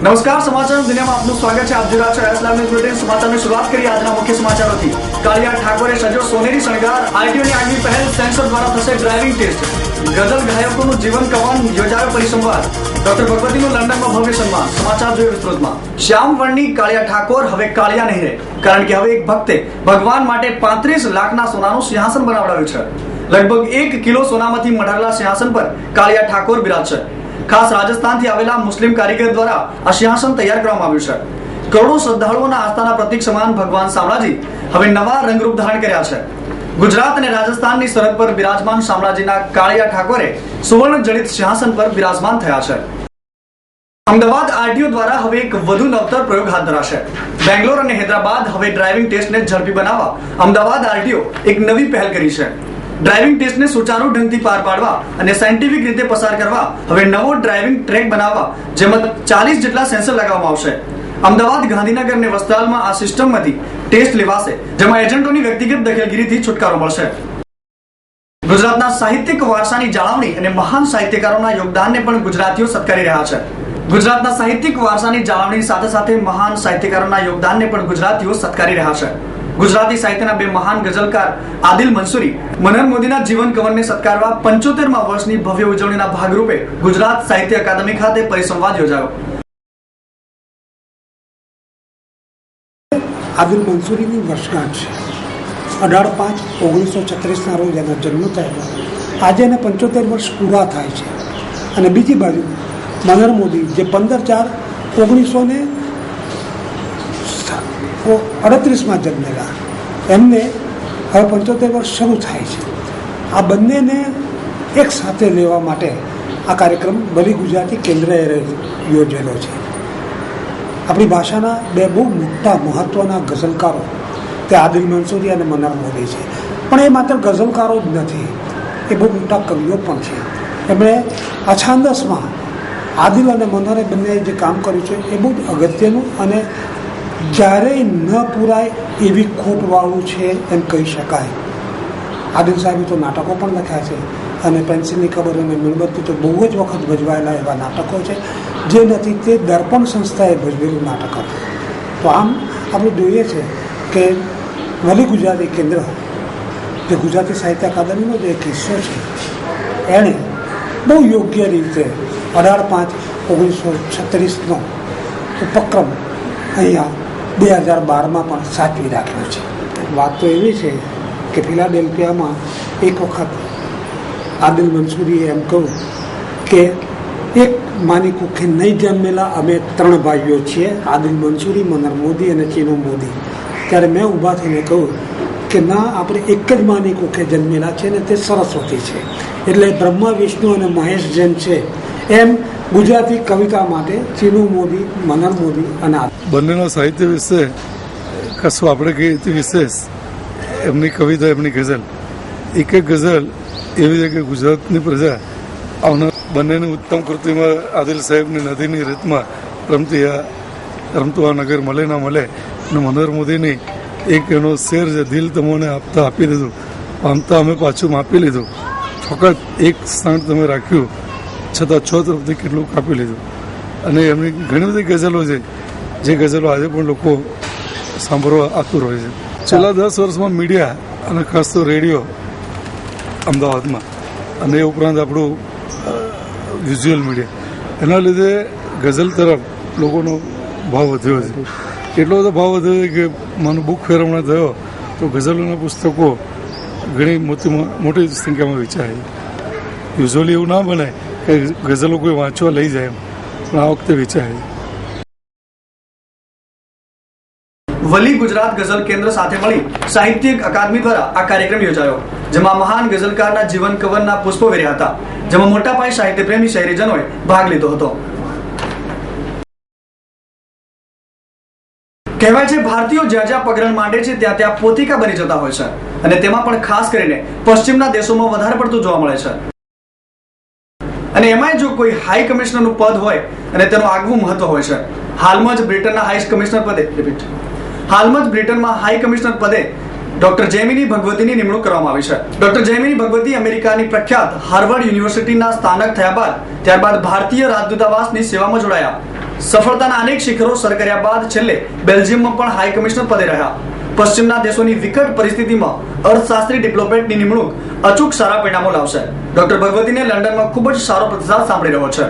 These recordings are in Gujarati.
નમસ્કાર, સમાચાર દુનિયામાં આપનું સ્વાગત છે. આપ જોઈ રહ્યા છો એસ લાઈવ ન્યૂઝ બુલેટિન. સમાચારની શરૂઆત કરીએ આજના મુખ્ય સમાચારોથી. કાળિયા ઠાકોરે સજો સોનેરી શણગાર. આરટીઓની આગવી પહેલ, સેન્સર દ્વારા થશે ડ્રાઇવિંગ ટેસ્ટ. ગઝલ ગાયકોનું જીવન કવન, યોજાયો પરિસંવાદ. ડોક્ટર ભગવતીનું લંડનમાં ભવ્ય સન્માન. સમાચાર જોઈએ વિસ્તૃતમાં. શ્યામ વર્ણની કાળિયા ઠાકોર હવે કાળિયા નહીં રહે, કારણ કે હવે એક ભક્તે ભગવાન માટે 35 લાખના સોનાનું સિંહાસન બનાવડાવ્યું છે. લગભગ 1 કિલો સોનામાંથી મઢાયેલા સિંહાસન પર કાળિયા ઠાકોર બિરાજશે. ખાસ રાજસ્થાનથી આવેલા મુસ્લિમ કારીગર દ્વારા આ સિંહાસન તૈયાર કરવામાં આવ્યું છે. કરોડો શ્રદ્ધાળુઓના આસ્થાના પ્રતીક સમાન ભગવાન શામળાજી હવે નવા રંગરૂપ ધારણ કર્યા છે. ગુજરાત અને રાજસ્થાનની સરહદ પર બિરાજમાન શામળાજીના કાળિયા ઠાકોરે સુવર્ણ જડિત સિંહાસન પર બિરાજમાન થયા છે. અમદાવાદ આરટીઓ દ્વારા હવે એક વધુ નવતર પ્રયોગ હાથ ધરાશે. બેંગ્લોર અને હૈદરાબાદ હવે ડ્રાઇવિંગ ટેસ્ટને ઝડપી બનાવવા અમદાવાદ આરટીઓ એક નવી પહેલ કરી છે. ડ્રાઇવિંગ ટેસ્ટને સુચારુ ઢંગથી પાર પાડવા અને સાયન્ટિફિક રીતે પસાર કરવા હવે નવો ડ્રાઇવિંગ ટ્રેક બનાવવા જેમાં 40 જેટલા સેન્સર લગાવવામાં આવશે. અમદાવાદ, ગાંધીનગર અને વસ્ત્રાલમાં આ સિસ્ટમમાંથી ટેસ્ટ લેવાશે, જેમાં એજન્ટોની વ્યક્તિગત દખલગીરીથી છુટકારો મળશે. ગુજરાતના સાહિત્યિક વારસાની જાળવણી અને મહાન સાહિત્યકારોના યોગદાનને પણ ગુજરાતીઓ સત્કારી રહ્યા છે. ગુજરાતના સાહિત્યિક વારસાની જાળવણી સાથે સાથે મહાન સાહિત્યકારોના યોગદાનને પણ ગુજરાતીઓ સત્કારી રહ્યા છે. ગુજરાતી સાહિત્યના બે મહાન ગઝલકાર આદિલ મંસૂરી, મનન મોદીના જીવન કવનને સત્કારવા 75મા વર્ષની ભવ્ય ઉજવણીના ભાગરૂપે ગુજરાત સાહિત્ય અકાદમી ખાતે પરિસંવાદ યોજાયો. આદિલ મંસૂરીની વર્ષગાંઠ છે. 18/5/1936 રોજ એનો જન્મ થયેલો. આજે એને 75 વર્ષ પૂરા થાય છે. અને બીજી બાજુ મનન મોદી, જે 15/4/1938 જન્મેલા, એમને હવે 75 વર્ષ શરૂ થાય છે. આ બંનેને એક સાથે લેવા માટે આ કાર્યક્રમ ભલી ગુજરાતી કેન્દ્રએ યોજેલો છે. આપણી ભાષાના બે બહુ મોટા મહત્ત્વના ગઝલકારો તે આદિલ મંસૂરી અને મનન મોદી છે. પણ એ માત્ર ગઝલકારો જ નથી, એ બહુ મોટા કવિઓ પણ છે. એમણે અછાંદસમાં આદિલ અને મનને બંનેએ જે કામ કર્યું છે એ બહુ જ અગત્યનું અને ક્યારેય ન પૂરાય એવી ખોટવાળું છે એમ કહી શકાય. આદિલ સાહેબે તો નાટકો પણ લખ્યા છે અને પેન્સિલની ખબર અને મીણબત્તી તો બહુ જ વખત ભજવાયેલા એવા નાટકો છે, જે નથી તે દર્પણ સંસ્થાએ ભજવેલું નાટક હતું. તો આમ આપણે જોઈએ છે કે વલી ગુજરાતી કેન્દ્ર, જે ગુજરાતી સાહિત્ય અકાદમીનો જે એક હિસ્સો છે, એણે બહુ યોગ્ય રીતે 18/5/1936નો ઉપક્રમ અહીંયા 2012માં પણ સાચવી રાખ્યો છે. વાત તો એવી છે કે ફિલાડેલ્ફિયામાં એક વખત આદિલ મંસૂરીએ એમ કહ્યું કે એક માની કુખે નહીં જન્મેલા અમે 3 ભાઈઓ છીએ, આદિલ મંસૂરી, મનન મોદી અને ચીનુ મોદી. ત્યારે મેં ઊભા થઈને કહ્યું કે ના, આપણે એક જ માની કુખે જન્મેલા છે ને તે સરસ્વતી છે. એટલે બ્રહ્મા, વિષ્ણુ અને મહેશ જેમ છે એમ ગુજરાતી કવિતા માટે ચીનુ મોદી, મનન મોદી અને બંનેના સાહિત્ય વિશે કશું આપણે કહીએ તે વિશેષ એમની કવિતા, એમની ગઝલ, એક એક ગઝલ એવી છે કે ગુજરાતની પ્રજા આવનાર બંનેની ઉત્તમ કૃતિમાં આદિલ સાહેબની નદીની રીતમાં રમતું આ નગર મળે ના મળે, અને મનોહર મોદીની એક એનો શેર છે, દિલ તમને આપતા આપી દીધું, પામતા અમે પાછું માપી લીધું, ફક્ત એક સ્થાન તમે રાખ્યું છતાં 6 તરફથી કેટલું કાપી લીધું. અને એમની ઘણી બધી ગઝલો છે, જે ગઝલો આજે પણ લોકો સાંભળવા આતુર હોય છે. છેલ્લા 10 વર્ષમાં મીડિયા અને ખાસ તો રેડિયો અમદાવાદમાં, અને એ ઉપરાંત આપણું વિઝ્યુઅલ મીડિયા, એના લીધે ગઝલ તરફ લોકોનો ભાવ વધ્યો છે. એટલો બધો ભાવ વધ્યો છે કે મને બુક ફેર હમણાં થયો તો ગઝલોના પુસ્તકો ઘણી મોટી સંખ્યામાં વેચાય. યુઝ્યુઅલી એવું ના બને કે ગઝલો કોઈ વાંચવા લઈ જાય એમ, પણ આ વખતે વેચાય. વલી ગુજરાત ગઝલ કેન્દ્ર સાથે મળી સાહિત્યિક અકાદમી દ્વારા આ કાર્યક્રમ યોજાયો, જેમાં મહાન ગઝલકારના જીવન કવનના પુષ્પો વેર્યા હતા, જેમાં મોટા પાયે સાહિત્ય પ્રેમી શહેરીજનોએ ભાગ લીધો હતો. કહેવાય છે ભારતીયો જ્યાં જ્યાં પગરણ માંડે છે ત્યાં ત્યાં પોતિકા બની જતા હોય છે, અને તેમાં પણ ખાસ કરીને પશ્ચિમના દેશોમાં વધારે પડતું જોવા મળે છે. અને એમાંય જો કોઈ હાઈ કમિશનરનું પદ હોય અને તેનું આગવું મહત્વ હોય છે. હાલમાં જ બ્રિટનના બ્રિટનમાં હાઈ કમિશનર પદે ડોક્ટર જૈમિની ભગવતીની નિમણૂક કરવામાં આવી છે. ડોક્ટર જૈમિની ભગવતી અમેરિકાની પ્રખ્યાત હાર્વર્ડ યુનિવર્સિટીના સ્થાનક થયા બાદ ત્યારબાદ ભારતીય રાજદૂતાવાસની સેવામાં જોડાયા. સફળતાના અનેક શિખરો સર કર્યા બાદ છેલ્લે બેલ્જિયમમાં પણ હાઈ કમિશનર પદે રહ્યા. પશ્ચિમના દેશોની વિકટ પરિસ્થિતિમાં અર્થશાસ્ત્રી ડિપ્લોમેટની નિમણૂક અચૂક સારા પરિણામો લાવશે. ડોક્ટર ભગવતીને લંડનમાં ખૂબ જ સારો પ્રતિસાદ સાંભળી રહ્યો છે.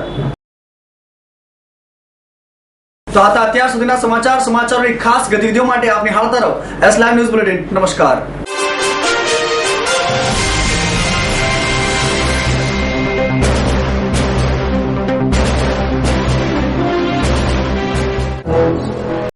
તો આ હતા અત્યાર સુધીના સમાચારોની ખાસ ગતિવિધિઓ માટે આપની હાલતા રહો એસ લાઈવ ન્યૂઝ બુલેટિન. નમસ્કાર.